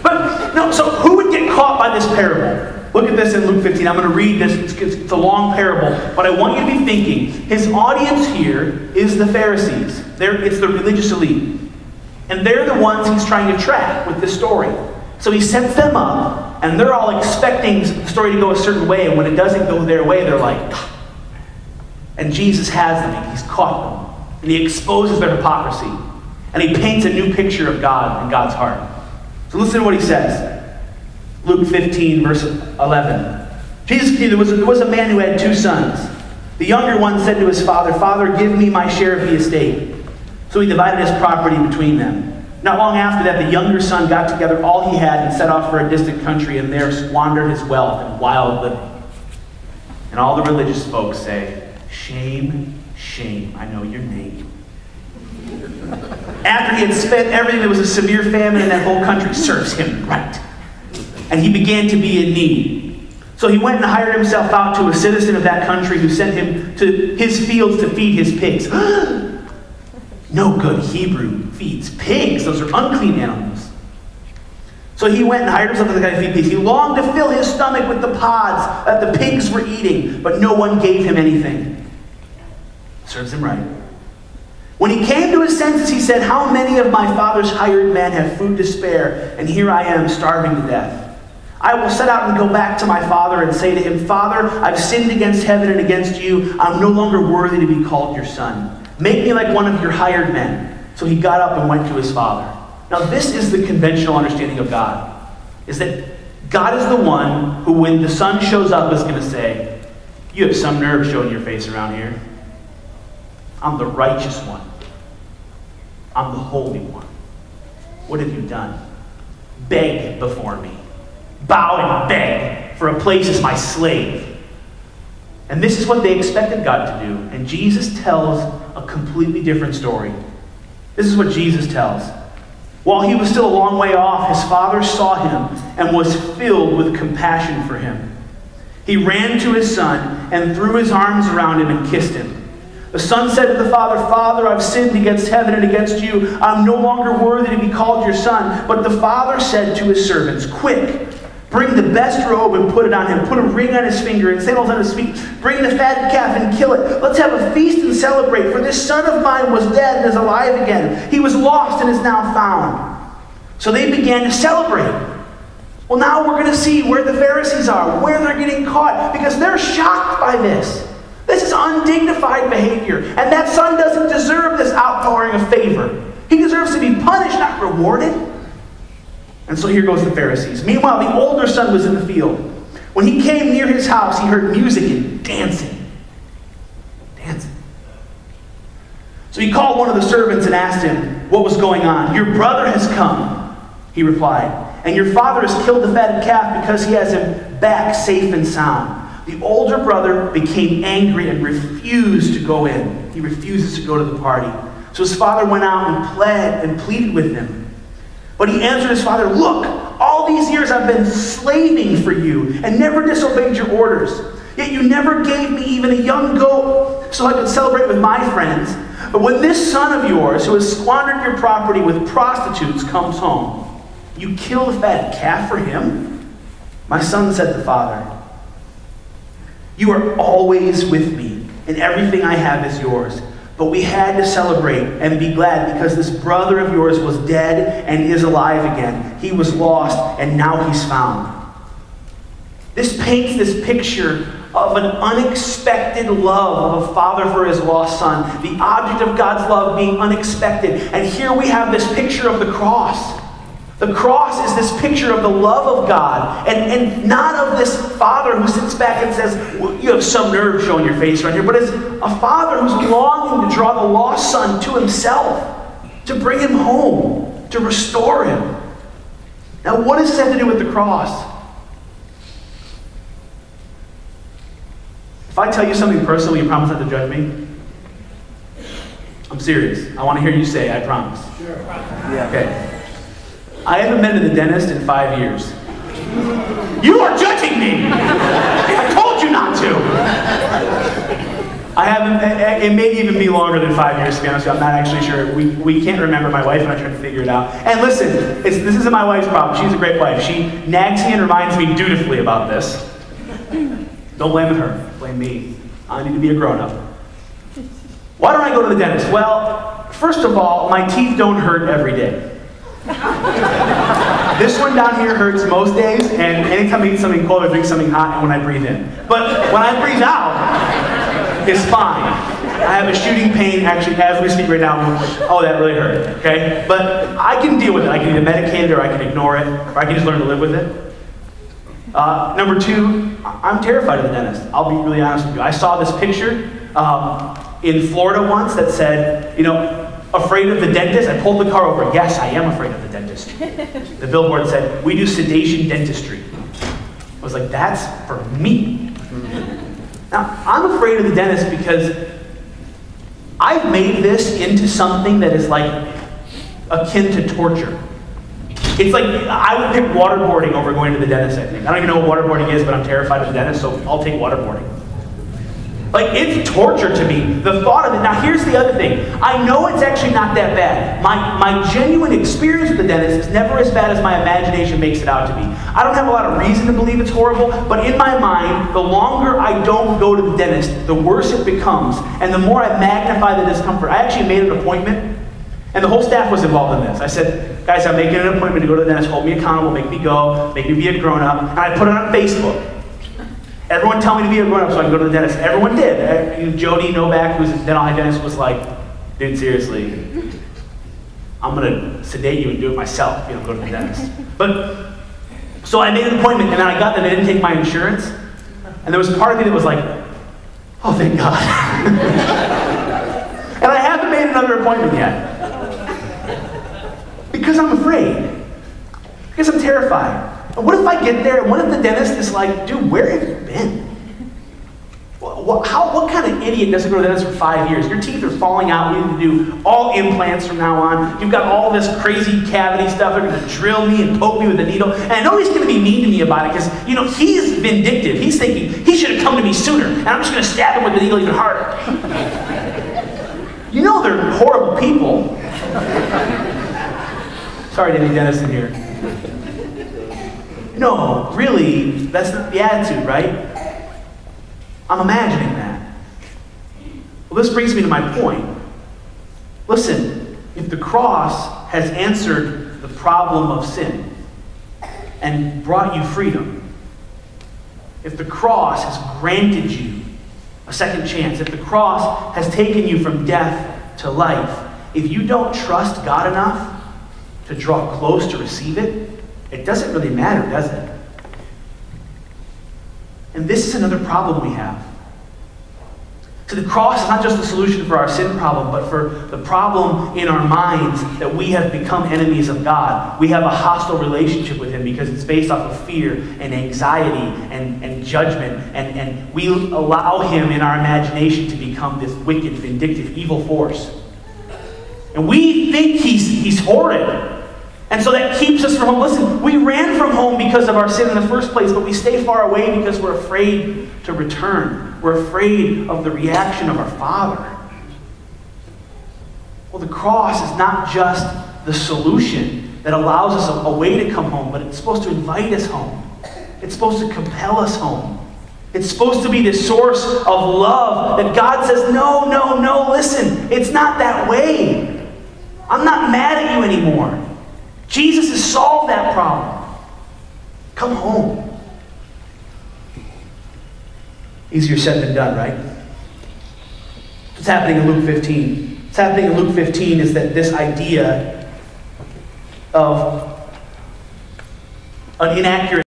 But, no, so who would get caught by this parable? Look at this in Luke 15. I'm going to read this. It's a long parable, but I want you to be thinking. His audience here is the Pharisees. It's the religious elite. And they're the ones he's trying to trap with this story. So he sets them up, and they're all expecting the story to go a certain way, and when it doesn't go their way, they're like, and Jesus has them. He's caught them. And he exposes their hypocrisy. And he paints a new picture of God and God's heart. So listen to what he says. Luke 15, verse 11. Jesus continued, there was a man who had 2 sons. The younger one said to his father, "Father, give me my share of the estate." So he divided his property between them. Not long after that, the younger son got together all he had and set off for a distant country, and there squandered his wealth in wild living. And all the religious folks say, "Shame, shame." I know your name. After he had spent everything, there was a severe famine in that whole country. Serves him right. And he began to be in need. So he went and hired himself out to a citizen of that country who sent him to his fields to feed his pigs. No good Hebrew feeds pigs. Those are unclean animals. So he went and hired himself to the guy to feed pigs. He longed to fill his stomach with the pods that the pigs were eating, but no one gave him anything. Serves him right. When he came to his senses, he said, "How many of my father's hired men have food to spare, and here I am starving to death? I will set out and go back to my father and say to him, 'Father, I've sinned against heaven and against you. I'm no longer worthy to be called your son. Make me like one of your hired men.' So he got up and went to his father." Now this is the conventional understanding of God, is that God is the one who, when the son shows up, is going to say, "You have some nerve showing your face around here. I'm the righteous one. I'm the holy one. What have you done? Beg before me. Bow and beg for a place as my slave." And this is what they expected God to do. And Jesus tells a completely different story. This is what Jesus tells. While he was still a long way off, his father saw him and was filled with compassion for him. He ran to his son and threw his arms around him and kissed him. The son said to the father, "Father, I've sinned against heaven and against you. I'm no longer worthy to be called your son." But the father said to his servants, "Quick, bring the best robe and put it on him. Put a ring on his finger and sandals on his feet. Bring the fatted calf and kill it. Let's have a feast and celebrate. For this son of mine was dead and is alive again. He was lost and is now found." So they began to celebrate. Well, now we're going to see where the Pharisees are, where they're getting caught, because they're shocked by this. This is undignified behavior. And that son doesn't deserve this outpouring of favor. He deserves to be punished, not rewarded. And so here goes the Pharisees. Meanwhile, the older son was in the field. When he came near his house, he heard music and dancing. Dancing. So he called one of the servants and asked him what was going on. "Your brother has come," he replied, "and your father has killed the fatted calf because he has him back safe and sound." The older brother became angry and refused to go in. He refuses to go to the party. So his father went out and pleaded with him. But he answered his father, "Look, all these years I've been slaving for you and never disobeyed your orders. Yet you never gave me even a young goat so I could celebrate with my friends. But when this son of yours, who has squandered your property with prostitutes, comes home, you kill the fatted calf for him?" "My son," said the father, "you are always with me, and everything I have is yours. But we had to celebrate and be glad because this brother of yours was dead and is alive again. He was lost and now he's found." This paints this picture of an unexpected love of a father for his lost son. The object of God's love being unexpected. And here we have this picture of the cross. The cross is this picture of the love of God, and not of this father who sits back and says, "Well, you have some nerve showing your face right here," but as a father who's longing to draw the lost son to himself, to bring him home, to restore him. Now, what does this have to do with the cross? If I tell you something personal, you promise not to judge me? I'm serious. I want to hear you say, "I promise." Sure. Yeah. Okay. I haven't been to the dentist in 5 years. You are judging me! I told you not to! I haven't, it may even be longer than 5 years, to be honest with you. I'm not actually sure. We can't remember. My wife and I tried to figure it out. And listen, this isn't my wife's problem. She's a great wife. She nags me and reminds me dutifully about this. Don't blame her. Blame me. I need to be a grown-up. Why don't I go to the dentist? Well, first of all, my teeth don't hurt every day. This one down here hurts most days, and anytime I eat something cold or drink something hot, and when I breathe in. But when I breathe out, it's fine. I have a shooting pain, actually, as we speak right now. Oh, that really hurt, okay? But I can deal with it. I can either medicate it, or I can ignore it, or I can just learn to live with it. Number two, I'm terrified of the dentist. I'll be really honest with you. I saw this picture in Florida once that said, you know, afraid of the dentist? I pulled the car over. Yes, I am afraid of the dentist. The billboard said, we do sedation dentistry. I was like, that's for me. Now, I'm afraid of the dentist because I've made this into something that is like akin to torture. It's like, I would pick waterboarding over going to the dentist, I think. I don't even know what waterboarding is, but I'm terrified of the dentist, so I'll take waterboarding. Like, it's torture to me, the thought of it. Now, here's the other thing. I know it's actually not that bad. My genuine experience with the dentist is never as bad as my imagination makes it out to be. I don't have a lot of reason to believe it's horrible, but in my mind, the longer I don't go to the dentist, the worse it becomes, and the more I magnify the discomfort. I actually made an appointment, and the whole staff was involved in this. I said, guys, I'm making an appointment to go to the dentist. Hold me accountable, make me go, make me be a grown-up. And I put it on Facebook. Everyone tell me to be a grown-up so I can go to the dentist. Everyone did. Jody Novak, who's a dental hygienist, was like, dude, seriously, I'm going to sedate you and do it myself, go to the dentist. But, so I made an appointment, and then I got there, they didn't take my insurance. And there was a part of me that was like, oh, thank God. And I haven't made another appointment yet. Because I'm afraid. Because I'm terrified. And what if I get there, and what if the dentist is like, dude, where have you been? What kind of idiot doesn't go to the dentist for 5 years? Your teeth are falling out. We need to do all implants from now on. You've got all this crazy cavity stuff. They're going to drill me and poke me with a needle. And I know he's going to be mean to me about it because, he's vindictive. He's thinking, he should have come to me sooner. And I'm just going to stab him with the needle even harder. They're horrible people. Sorry to any dentists in here. No, really, that's not the attitude, right? I'm imagining that. Well, this brings me to my point. Listen, if the cross has answered the problem of sin and brought you freedom, if the cross has granted you a second chance, if the cross has taken you from death to life, if you don't trust God enough to draw close to receive it, it doesn't really matter, does it? And this is another problem we have. So the cross is not just the solution for our sin problem, but for the problem in our minds that we have become enemies of God. We have a hostile relationship with Him because it's based off of fear and anxiety and judgment. And we allow Him in our imagination to become this wicked, vindictive, evil force. And we think He's horrid. And so that keeps us from home. Listen, we ran from home because of our sin in the first place, but we stay far away because we're afraid to return. We're afraid of the reaction of our Father. Well, the cross is not just the solution that allows us a way to come home, but it's supposed to invite us home. It's supposed to compel us home. It's supposed to be the source of love that God says, no, listen, it's not that way. I'm not mad at you anymore. Jesus has solved that problem. Come home. Easier said than done, right? What's happening in Luke 15? What's happening in Luke 15 is that this idea of an inaccurate